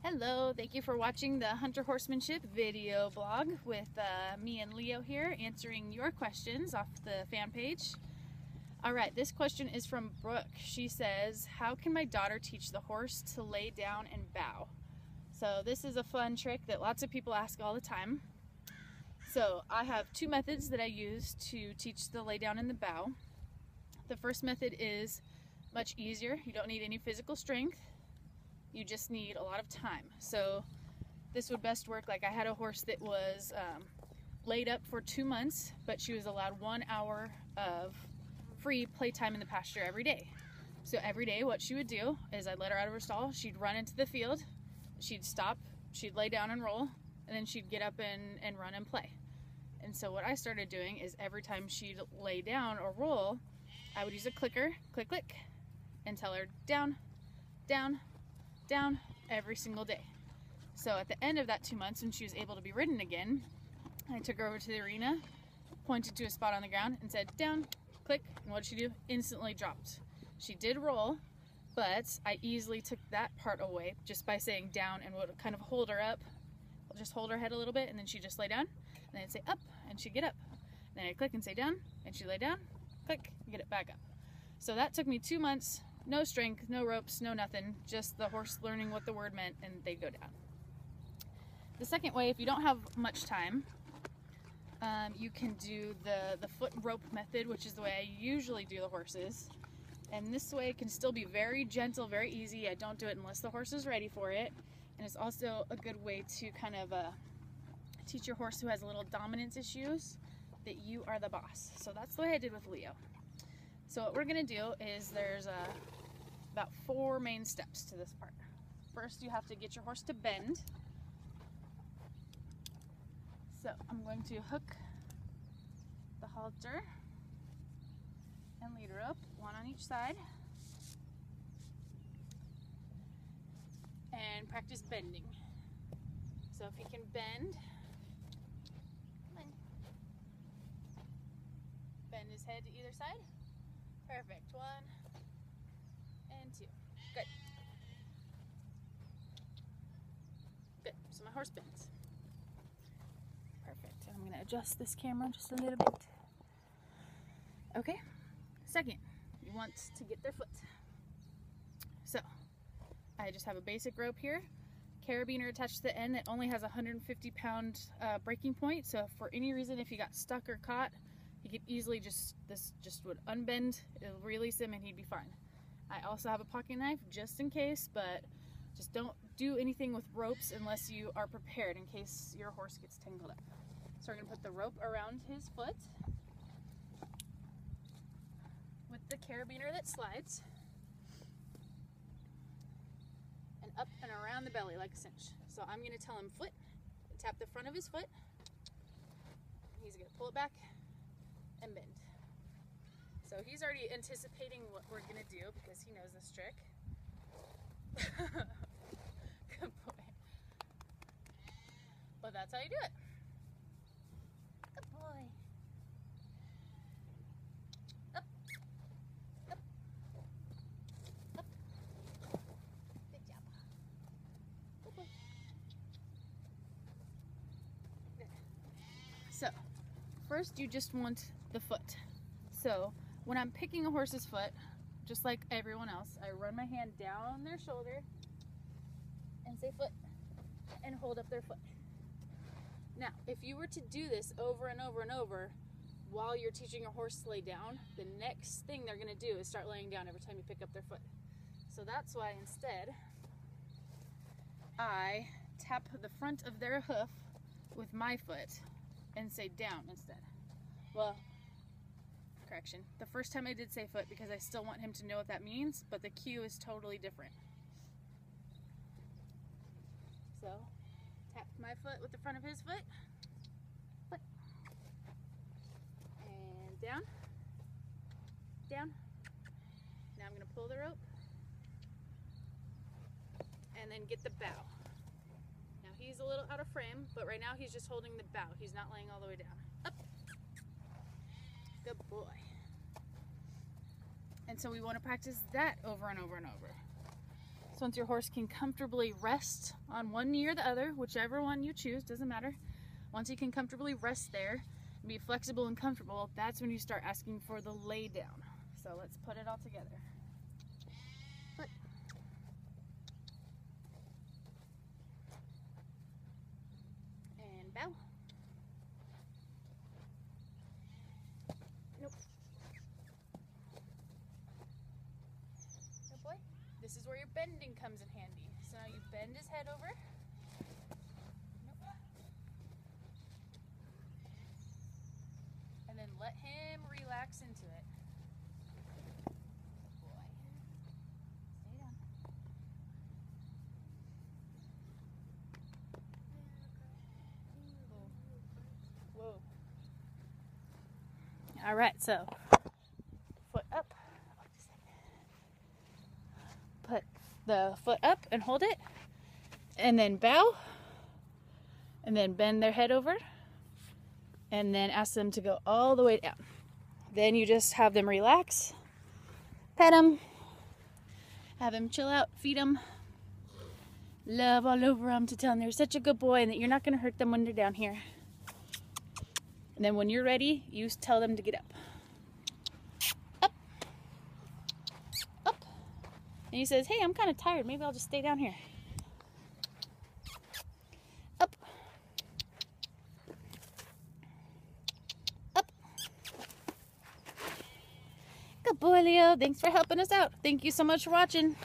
Hello, thank you for watching the Hunter Horsemanship video blog with me and Leo here answering your questions off the fan page. Alright, this question is from Brooke. She says, how can my daughter teach the horse to lay down and bow? So this is a fun trick that lots of people ask all the time. So I have two methods that I use to teach the lay down and the bow. The first method is much easier. You don't need any physical strength. You just need a lot of time. So this would best work, like I had a horse that was laid up for 2 months, but she was allowed 1 hour of free playtime in the pasture every day. So every day what she would do is I'd let her out of her stall, she'd run into the field, she'd stop, she'd lay down and roll, and then she'd get up and run and play. And so what I started doing is every time she'd lay down or roll, I would use a clicker, click, click, and tell her down, down, down every single day. So at the end of that 2 months, when she was able to be ridden again, I took her over to the arena, pointed to a spot on the ground and said down, click, and what did she do? Instantly dropped. She did roll, but I easily took that part away just by saying down and would kind of hold her up. I'll just hold her head a little bit and then she'd just lay down, and then I'd say up and she'd get up. Then I'd click and say down and she'd lay down, click, and get it back up. So that took me 2 months. No strength, no ropes, no nothing, just the horse learning what the word meant and they'd go down. The second way, if you don't have much time, you can do the foot rope method, which is the way I usually do the horses. And this way can still be very gentle, very easy. I don't do it unless the horse is ready for it. And it's also a good way to kind of teach your horse who has a little dominance issues that you are the boss. So that's the way I did with Leo. So what we're going to do is there's about 4 main steps to this part. First, you have to get your horse to bend. So I'm going to hook the halter and lead her up, one on each side, and practice bending. So if he can bend, bend his head to either side. Perfect. 1 and 2. Good. Good. So my horse bends. Perfect. And I'm going to adjust this camera just a little bit. Okay. Second, you want to get their foot. So I just have a basic rope here, carabiner attached to the end that only has a 150-pound breaking point. So if for any reason, if he got stuck or caught, he could easily this just would unbend, it'll release him and he'd be fine. I also have a pocket knife just in case, but just don't do anything with ropes unless you are prepared in case your horse gets tangled up. So we're going to put the rope around his foot with the carabiner that slides and up and around the belly like a cinch. So I'm going to tell him foot, tap the front of his foot, he's going to pull it back and bend. So he's already anticipating what we're gonna do because he knows this trick. Good boy. But that's how you do it. Good boy. Up. Up. Up. Good job. Good boy. Good. So, first you just want the foot. So when I'm picking a horse's foot, just like everyone else, I run my hand down their shoulder and say foot and hold up their foot. Now, if you were to do this over and over and over while you're teaching your horse to lay down, the next thing they're going to do is start laying down every time you pick up their foot. So that's why instead I tap the front of their hoof with my foot and say down instead. Well, correction. The first time I did say foot because I still want him to know what that means, but the cue is totally different. So, tap my foot with the front of his foot. Foot. And down. Down. Now I'm going to pull the rope. And then get the bow. Now he's a little out of frame, but right now he's just holding the bow. He's not laying all the way down. Up. Good boy. And so we want to practice that over and over and over. So once your horse can comfortably rest on one knee or the other, whichever one you choose, doesn't matter. Once he can comfortably rest there and be flexible and comfortable, that's when you start asking for the lay down. So let's put it all together. Foot. And bow. Nope. Good boy. This is where your bending comes in handy. So now you bend his head over. Nope. And then let him relax into it. Good boy. Stay down. Whoa. All right, so foot up. Put the foot up and hold it, and then bow, and then bend their head over, and then ask them to go all the way down. Then you just have them relax, pet them, have them chill out, feed them, love all over them to tell them they're such a good boy and that you're not going to hurt them when they're down here. And then when you're ready, you tell them to get up. Up. Up. And he says, hey, I'm kind of tired. Maybe I'll just stay down here. Up. Up. Good boy, Leo. Thanks for helping us out. Thank you so much for watching.